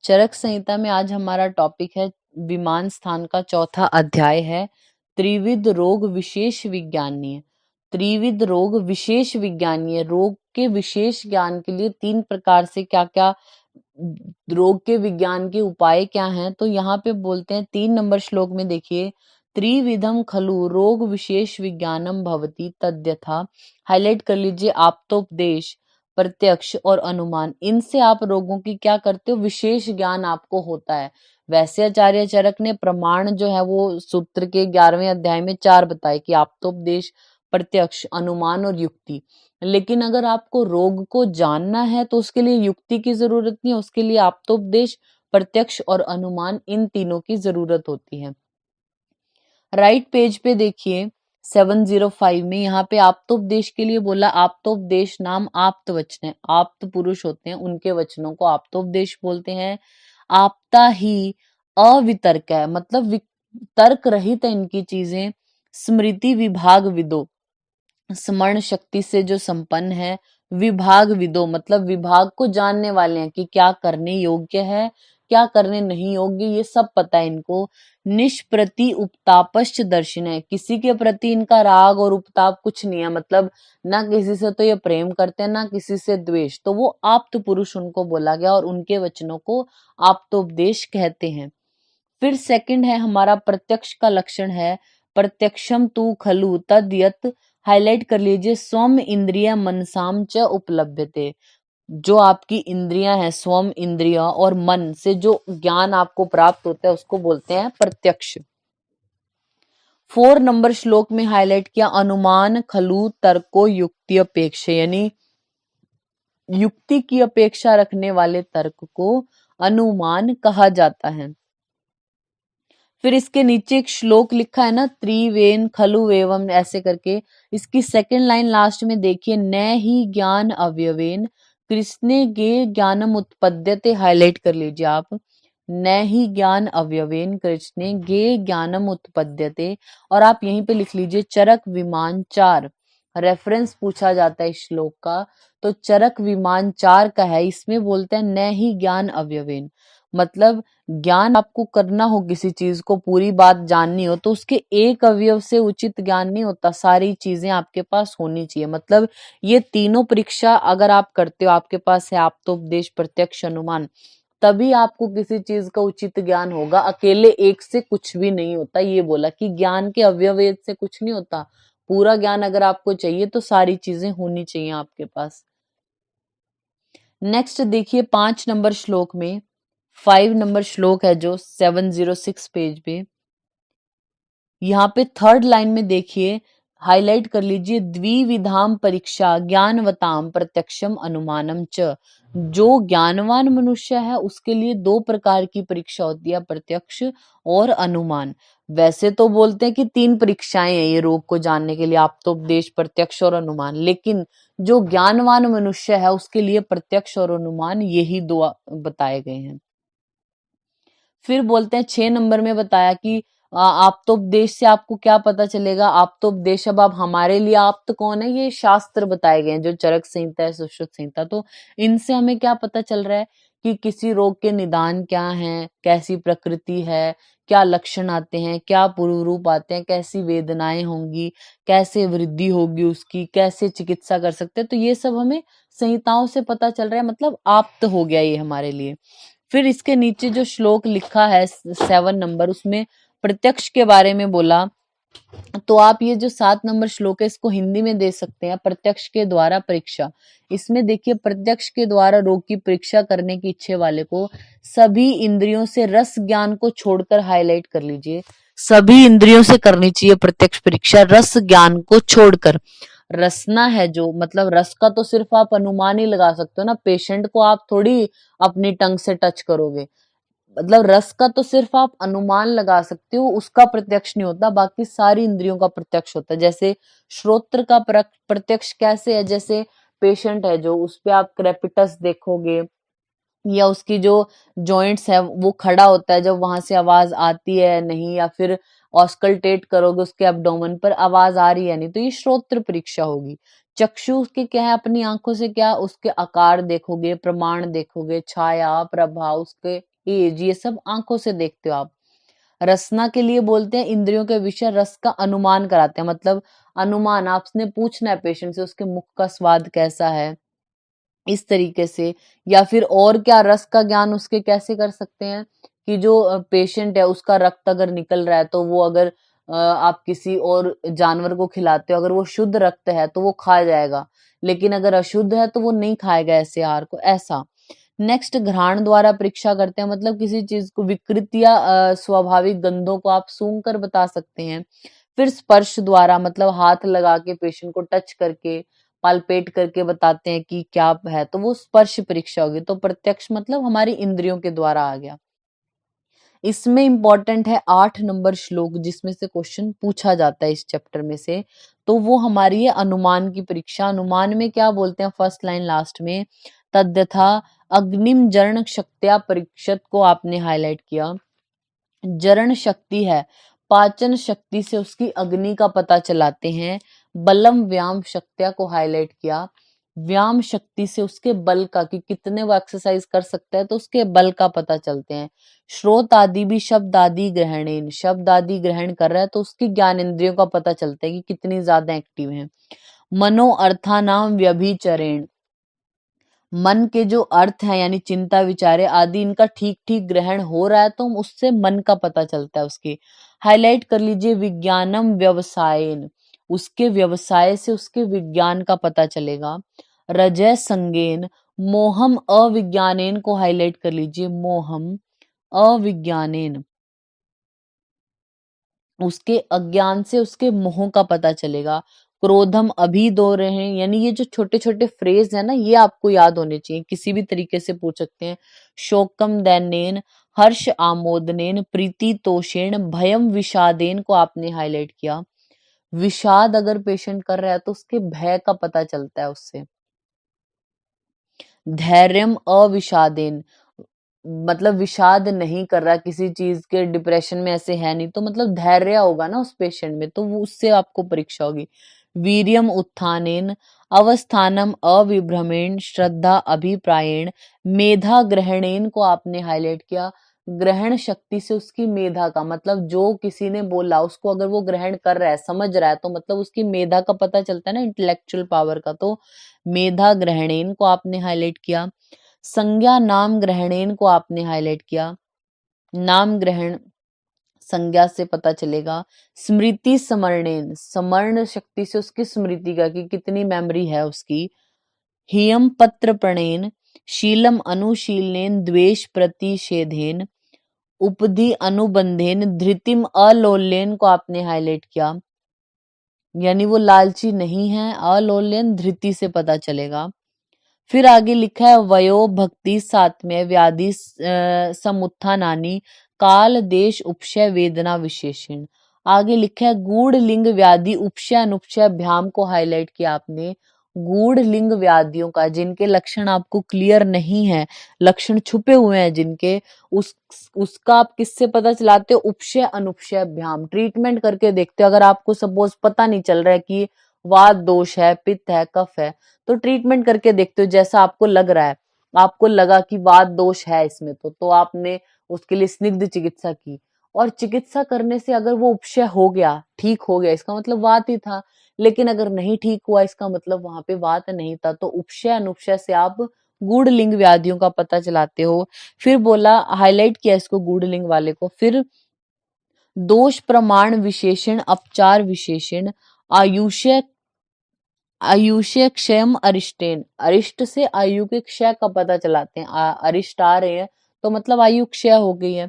चरक संहिता में आज हमारा टॉपिक है विमान स्थान का चौथा अध्याय है त्रिविध रोग विशेष विज्ञानीय। त्रिविध रोग विशेष विज्ञानीय, रोग के विशेष ज्ञान के लिए तीन प्रकार से क्या क्या रोग के विज्ञान के उपाय क्या हैं, तो यहाँ पे बोलते हैं 3 नंबर श्लोक में देखिए, त्रिविधम खलु रोग विशेष विज्ञानम भवति तद्यथा। हाईलाइट कर लीजिए, आप्तोपदेश, प्रत्यक्ष और अनुमान, इनसे आप रोगों की क्या करते हो, विशेष ज्ञान आपको होता है। वैसे आचार्य चरक ने प्रमाण जो है वो सूत्र के 11वें अध्याय में 4 बताए कि आप्तोपदेश, प्रत्यक्ष, अनुमान और युक्ति। लेकिन अगर आपको रोग को जानना है तो उसके लिए युक्ति की जरूरत नहीं है, उसके लिए आप्तोपदेश, प्रत्यक्ष और अनुमान, इन तीनों की जरूरत होती है। राइट पेज पे देखिए 705 में यहाँ पे आप्तोपदेश के लिए बोला, आप्तोपदेश नाम आप्त वचन है, आप्त पुरुष होते हैं उनके वचनों को आप्तोपदेश बोलते हैं। आपता ही अवितर्क है, मतलब तर्क रहित है इनकी चीजें। स्मृति विभाग विदो, स्मरण शक्ति से जो संपन्न है। विभाग विदो, मतलब विभाग को जानने वाले हैं कि क्या करने योग्य है, क्या करने नहीं योग्य, ये सब पता है इनको। निष्प्रति उपतापश्च दर्शन है, किसी के प्रति इनका राग और उपताप कुछ नहीं है, मतलब ना किसी से तो ये प्रेम करते हैं ना किसी से द्वेष, तो वो आप्त पुरुष उनको बोला गया और उनके वचनों को आप्तोपदेश कहते हैं। फिर सेकंड है हमारा प्रत्यक्ष का लक्षण है, प्रत्यक्षम तू खलु तद यत्। हाईलाइट कर लीजिए, स्वम इंद्रिय मनसाम च उपलभ्यते, जो आपकी इंद्रियां हैं, स्वम इंद्रिया और मन से जो ज्ञान आपको प्राप्त होता है उसको बोलते हैं प्रत्यक्ष। 4 नंबर श्लोक में हाईलाइट किया, अनुमान खलु तर्को युक्ति अपेक्षा, यानी युक्ति की अपेक्षा रखने वाले तर्क को अनुमान कहा जाता है। फिर इसके नीचे एक श्लोक लिखा है ना, त्रिवेन खलु एवं, ऐसे करके, इसकी सेकंड लाइन लास्ट में देखिए, न ही ज्ञान अवयवेन कृष्णे गे ज्ञानम उत्पद्यते। हाईलाइट कर लीजिए आप, न ही ज्ञान अवयवेन कृष्णे गे ज्ञानम उत्पद्यते, और आप यहीं पे लिख लीजिए चरक विमान 4। रेफरेंस पूछा जाता है इस श्लोक का, तो चरक विमान 4 का है, इसमें बोलते हैं न ही ज्ञान अवयवेन, मतलब ज्ञान आपको करना हो, किसी चीज को पूरी बात जाननी हो तो उसके एक अवयव से उचित ज्ञान नहीं होता, सारी चीजें आपके पास होनी चाहिए। मतलब ये तीनों परीक्षा अगर आप करते हो, आपके पास है आप्तोपदेश, प्रत्यक्ष, अनुमान, तभी आपको किसी चीज का उचित ज्ञान होगा। अकेले एक से कुछ भी नहीं होता, ये बोला कि ज्ञान के अवयव एक से कुछ नहीं होता, पूरा ज्ञान अगर आपको चाहिए तो सारी चीजें होनी चाहिए आपके पास। नेक्स्ट देखिए 5 नंबर श्लोक में, 5 नंबर श्लोक है जो 706 पेज पे, यहाँ पे थर्ड लाइन में देखिए, हाईलाइट कर लीजिए, द्विविधाम परीक्षा ज्ञानवताम प्रत्यक्षम अनुमानम च। जो ज्ञानवान मनुष्य है उसके लिए 2 प्रकार की परीक्षा होती है, प्रत्यक्ष और अनुमान। वैसे तो बोलते हैं कि 3 परीक्षाएं हैं ये रोग को जानने के लिए, आप्तोपदेश, प्रत्यक्ष और अनुमान, लेकिन जो ज्ञानवान मनुष्य है उसके लिए प्रत्यक्ष और अनुमान यही 2 बताए गए हैं। फिर बोलते हैं 6 नंबर में बताया कि आप्तोपदेश से आपको क्या पता चलेगा, आप्तोपदेश, अब आप हमारे लिए आप्त कौन है, ये शास्त्र बताए गए हैं जो चरक संहिता है, सुश्रुत संहिता, तो इनसे हमें क्या पता चल रहा है कि किसी रोग के निदान क्या है, कैसी प्रकृति है, क्या लक्षण आते हैं, क्या पूर्व रूप आते हैं, कैसी वेदनाएं होंगी, कैसे वृद्धि होगी उसकी, कैसे चिकित्सा कर सकते हैं, तो ये सब हमें संहिताओं से पता चल रहा है, मतलब आप्त हो गया ये हमारे लिए। फिर इसके नीचे जो श्लोक लिखा है 7 नंबर, उसमें प्रत्यक्ष के बारे में बोला, तो आप ये जो 7 नंबर श्लोक है इसको हिंदी में दे सकते हैं, प्रत्यक्ष के द्वारा परीक्षा। इसमें देखिए, प्रत्यक्ष के द्वारा रोग की परीक्षा करने की इच्छा वाले को सभी इंद्रियों से रस ज्ञान को छोड़कर, हाईलाइट कर लीजिए, सभी इंद्रियों से करनी चाहिए प्रत्यक्ष परीक्षा, रस ज्ञान को छोड़कर। रसना है जो, मतलब रस का तो सिर्फ आप अनुमान ही लगा सकते हो ना, पेशेंट को आप थोड़ी अपनी टंग से टच करोगे, मतलब रस का तो सिर्फ आप अनुमान लगा सकते हो, उसका प्रत्यक्ष नहीं होता, बाकी सारी इंद्रियों का प्रत्यक्ष होता है। जैसे श्रोत्र का प्रत्यक्ष कैसे है, जैसे पेशेंट है जो, उस पे आप क्रेपिटस देखोगे या उसकी जो जॉइंट्स है वो खड़ा होता है जब वहां से आवाज आती है नहीं, या फिर ऑस्कल्टेट करोगे उसके एब्डोमेन पर, आवाज आ रही है नहीं, तो ये श्रोत्र परीक्षा होगी। चक्षु के क्या है, अपनी आंखों से क्या उसके आकार देखोगे, प्रमाण देखोगे, छाया, प्रभाव, उसके एज, ये सब आंखों से देखते हो आप। रसना के लिए बोलते हैं इंद्रियों के विषय रस का अनुमान कराते हैं, मतलब अनुमान आपने पूछना है पेशेंट से उसके मुख का स्वाद कैसा है, इस तरीके से। या फिर और क्या रस का ज्ञान उसके कैसे कर सकते हैं कि जो पेशेंट है उसका रक्त अगर निकल रहा है तो वो अगर आप किसी और जानवर को खिलाते हो, अगर वो शुद्ध रक्त है तो वो खा जाएगा, लेकिन अगर अशुद्ध है तो वो नहीं खाएगा ऐसे आहार को, ऐसा। नेक्स्ट, घ्राण द्वारा परीक्षा करते हैं, मतलब किसी चीज को विकृत या स्वाभाविक गंधों को आप सूंघ कर बता सकते हैं। फिर स्पर्श द्वारा, मतलब हाथ लगा के पेशेंट को टच करके पालपेट करके बताते हैं कि क्या है, तो वो स्पर्श परीक्षा होगी। तो प्रत्यक्ष मतलब हमारी इंद्रियों के द्वारा आ गया। इसमें इंपॉर्टेंट है 8 नंबर श्लोक, जिसमें से क्वेश्चन पूछा जाता है इस चैप्टर में से। तो वो हमारी है अनुमान की परीक्षा। अनुमान में क्या बोलते हैं, फर्स्ट लाइन लास्ट में, तद्यथा अग्निम जरण शक्त्या परीक्षत को आपने हाईलाइट किया। जरण शक्ति है, पाचन शक्ति से उसकी अग्नि का पता चलाते हैं। बलम व्यायाम शक्तिया को हाईलाइट किया, व्यायाम शक्ति से उसके बल का, कि कितने वो एक्सरसाइज कर सकता है तो उसके बल का पता चलते हैं। श्रोत आदि भी शब्द आदि ग्रहणेन, शब्द आदि ग्रहण कर रहा है तो उसकी ज्ञान इंद्रियों का पता चलता है कि कितनी ज्यादा एक्टिव है। मनो अर्थानाम व्यभिचरेण, मन के जो अर्थ है यानी चिंता विचारे आदि इनका ठीक ठीक ग्रहण हो रहा है तो उससे मन का पता चलता है उसके। हाईलाइट कर लीजिए विज्ञानम व्यवसायन, उसके व्यवसाय से उसके विज्ञान का पता चलेगा। रजय संगेन, मोहम अविज्ञानेन को हाईलाइट कर लीजिए, मोहम अविज्ञानेन, उसके अज्ञान से उसके मोह का पता चलेगा। क्रोधम अभी दो रहे हैं, यानी ये जो छोटे छोटे फ्रेज है ना ये आपको याद होने चाहिए, किसी भी तरीके से पूछ सकते हैं। शोकम दैनेन, हर्ष आमोदनेन, प्रीति तोषेण, भयम विषादेन को आपने हाईलाइट किया। विषाद अगर पेशेंट कर रहा है तो उसके भय का पता चलता है उससे। धैर्यम अविषादेन, मतलब विषाद नहीं कर रहा किसी चीज के, डिप्रेशन में ऐसे है नहीं, तो मतलब धैर्य होगा ना उस पेशेंट में, तो वो उससे आपको परीक्षा होगी। वीर्यम उत्थानेन, अवस्थानम अविभ्रमेण, श्रद्धा अभिप्रायेण, मेधा ग्रहणेन को आपने हाईलाइट किया। ग्रहण शक्ति से उसकी मेधा का, मतलब जो किसी ने बोला उसको अगर वो ग्रहण कर रहा है समझ रहा है तो मतलब उसकी मेधा का पता चलता है ना, इंटेलेक्चुअल पावर का, तो मेधा ग्रहणेन को आपने हाईलाइट किया। संज्ञा नाम ग्रहणेन को आपने हाईलाइट किया, नाम ग्रहण संज्ञा से पता चलेगा। स्मृति समरणेन, समर्ण शक्ति से उसकी स्मृति का, कि कितनी मेमोरी है उसकी। हियम पत्र प्रणेन, शीलम अनुशीलनेन, द्वेष प्रतिषेधेन, उपधि अनुबंधेन, धृतिम अलोलेन को आपने हाईलाइट किया, यानी वो लालची नहीं है, अलोलेन धृति से पता चलेगा। फिर आगे लिखा है वयो भक्ति सात्म्य व्याधि समुत्थानानि, काल देश उपशय वेदना विशेषण। आगे लिखा है गूढ़ लिंग व्याधि उपशय अनुपशय भ्याम को हाईलाइट किया आपने। गूढ़ लिंग व्याधियों का, जिनके लक्षण आपको क्लियर नहीं है, लक्षण छुपे हुए हैं जिनके, उस उसका आप किससे पता चलाते हो, उपशय अनुपशय भ्याम, ट्रीटमेंट करके देखते हो। अगर आपको सपोज पता नहीं चल रहा है कि वात दोष है, पित्त है, कफ है, तो ट्रीटमेंट करके देखते हो, जैसा आपको लग रहा है, आपको लगा कि वात दोष है इसमें, तो आपने उसके लिए स्निग्ध चिकित्सा की, और चिकित्सा करने से अगर वो उपशय हो गया, ठीक हो गया, इसका मतलब वात ही था। लेकिन अगर नहीं ठीक हुआ, इसका मतलब वहां पे वात नहीं था, तो उपशय अनुपशय से आप गूढ़ लिंग व्याधियों का पता चलाते हो। फिर बोला, हाईलाइट किया इसको गूढ़ लिंग वाले को। फिर दोष प्रमाण विशेषण, अपचार विशेषण, आयुष्य आयुष्य क्षयम अरिष्टेन, अरिष्ट से आयु के क्षय का पता चलाते हैं। अरिष्ट आ रहे हैं तो मतलब आयु क्षय हो गई है।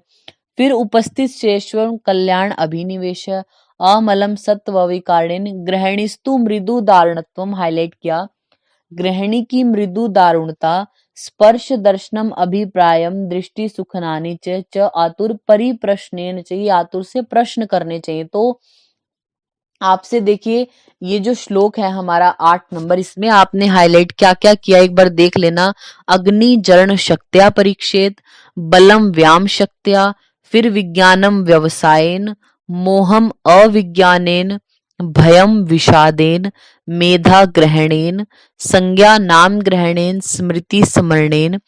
फिर उपस्थित शेषव कल्याण अभिनिवेश, अमलम सत्व विकारेण, ग्रहणीस्तु मृदु दारुणत्वम हाईलाइट किया। ग्रहणी की मृदु दारुणता, स्पर्श दर्शनम अभिप्रायम, दृष्टि सुखनानी च आतुर परिप्रश्नेन चाहिए, आतुर से प्रश्न करने चाहिए। तो आपसे देखिए ये जो श्लोक है हमारा 8 नंबर, इसमें आपने हाईलाइट क्या क्या किया एक बार देख लेना। अग्नि जरण शक्त्या परीक्षेत, बलम व्याम शक्त्या, फिर विज्ञानम व्यवसायेन, मोहम अविज्ञानेन, भयम विषादेन, मेधा ग्रहणेन, संज्ञा नाम ग्रहणेन, स्मृति स्मरणेन,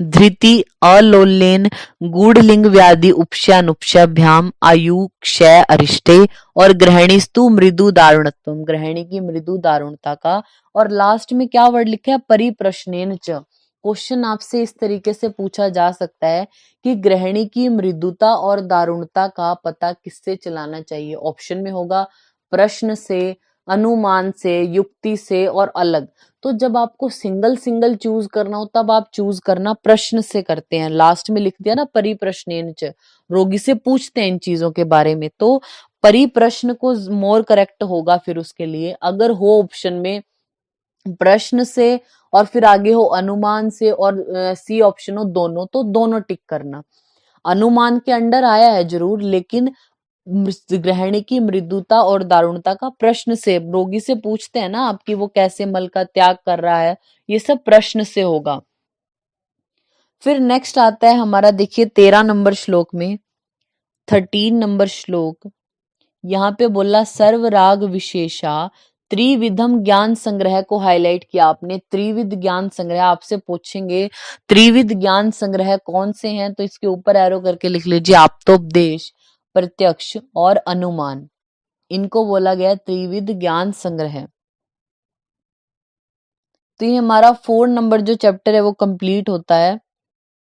धृति अलोलेन गूढ़लिंग व्याधि उपशयानुपशयाभ्याम आयु क्षय अरिष्टे और ग्रहणीस्तु मृदु दारुणत्वम, ग्रहणी की मृदु दारुणता का। और लास्ट में क्या वर्ड लिखा है, परिप्रश्नेन च। क्वेश्चन आपसे इस तरीके से पूछा जा सकता है कि ग्रहणी की मृदुता और दारुणता का पता किससे चलाना चाहिए। ऑप्शन में होगा प्रश्न से, अनुमान से, युक्ति से और अलग। तो जब आपको सिंगल सिंगल चूज करना हो तब आप चूज करना प्रश्न से करते हैं। लास्ट में लिख दिया ना परिप्रश्नेन च, रोगी से पूछते हैं इन चीजों के बारे में, तो परिप्रश्न को मोर करेक्ट होगा फिर उसके लिए। अगर हो ऑप्शन में प्रश्न से और फिर आगे हो अनुमान से और सी ऑप्शन हो दोनों, तो दोनों टिक करना। अनुमान के अंडर आया है जरूर, लेकिन ग्रहणी की मृदुता और दारुणता का प्रश्न से, रोगी से पूछते हैं ना आपकी वो कैसे मल का त्याग कर रहा है, ये सब प्रश्न से होगा। फिर नेक्स्ट आता है हमारा, देखिए 13 नंबर श्लोक में, 13 नंबर श्लोक, यहाँ पे बोला सर्व राग विशेषा त्रिविधम ज्ञान संग्रह को हाईलाइट किया आपने। त्रिविध ज्ञान संग्रह आपसे पूछेंगे, त्रिविध ज्ञान संग्रह कौन से हैं, तो इसके ऊपर एरो करके लिख लीजिए, आप्तोपदेश, प्रत्यक्ष और अनुमान, इनको बोला गया त्रिविध ज्ञान संग्रह। तो ये हमारा 4 नंबर जो चैप्टर है वो कंप्लीट होता है।